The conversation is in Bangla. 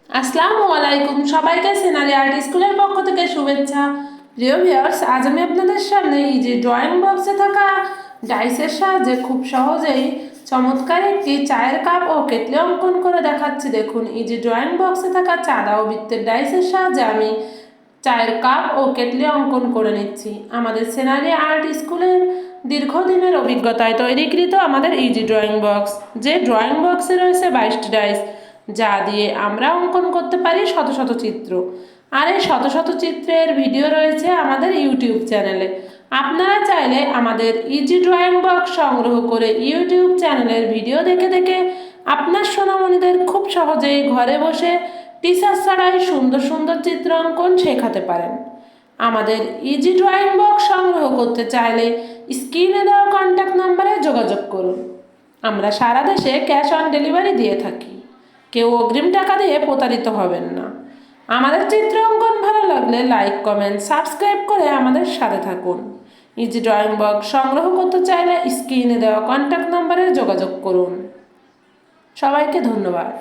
আসসালামু আলাইকুম, সবাইকে সিনারি আর্ট স্কুলের পক্ষ থেকে শুভেচ্ছা। প্রিয় ভিউয়ার্স, আজ আমি আপনাদের সামনে এই যে ড্রয়িং বক্সে থাকা ডাইসের সাহায্যে খুব সহজেই চমৎকার একটি চায়ের কাপ ও কেটলি অঙ্কন করে দেখাচ্ছি। দেখুন, এই যে ড্রয়িং বক্সে থাকা চাঁদা ও বৃত্তের ডাইসের সাহায্যে আমি চায়ের কাপ ও কেটলি অঙ্কন করে নিচ্ছি। আমাদের সিনারি আর্ট স্কুলের দীর্ঘদিনের অভিজ্ঞতায় তৈরিকৃত আমাদের ইজি ড্রয়িং বক্স, যে ড্রয়িং বক্সে রয়েছে 22টি ডাইস, যা দিয়ে আমরা অঙ্কন করতে পারি শত শত চিত্র। আর এই শত শত চিত্রের ভিডিও রয়েছে আমাদের ইউটিউব চ্যানেলে। আপনারা চাইলে আমাদের ইজি ড্রয়িং বক্স সংগ্রহ করে ইউটিউব চ্যানেলের ভিডিও দেখে দেখে আপনার সোনামণিদের খুব সহজেই ঘরে বসে টিচার ছাড়াই সুন্দর সুন্দর চিত্র অঙ্কন শেখাতে পারেন। আমাদের ইজি ড্রয়িং বক্স সংগ্রহ করতে চাইলে স্ক্রিনে দেওয়া কন্ট্যাক্ট নাম্বারে যোগাযোগ করুন। আমরা সারা দেশে ক্যাশ অন ডেলিভারি দিয়ে থাকি। কেউ অগ্রিম টাকা দিয়ে প্রতারিত হবেন না। আমাদের চিত্র অঙ্কন ভালো লাগলে লাইক, কমেন্ট, সাবস্ক্রাইব করে আমাদের সাথে থাকুন। ইজি ড্রয়িং বক্স সংগ্রহ করতে চাইলে স্ক্রিনে দেওয়া কন্ট্যাক্ট নাম্বারে যোগাযোগ করুন। সবাইকে ধন্যবাদ।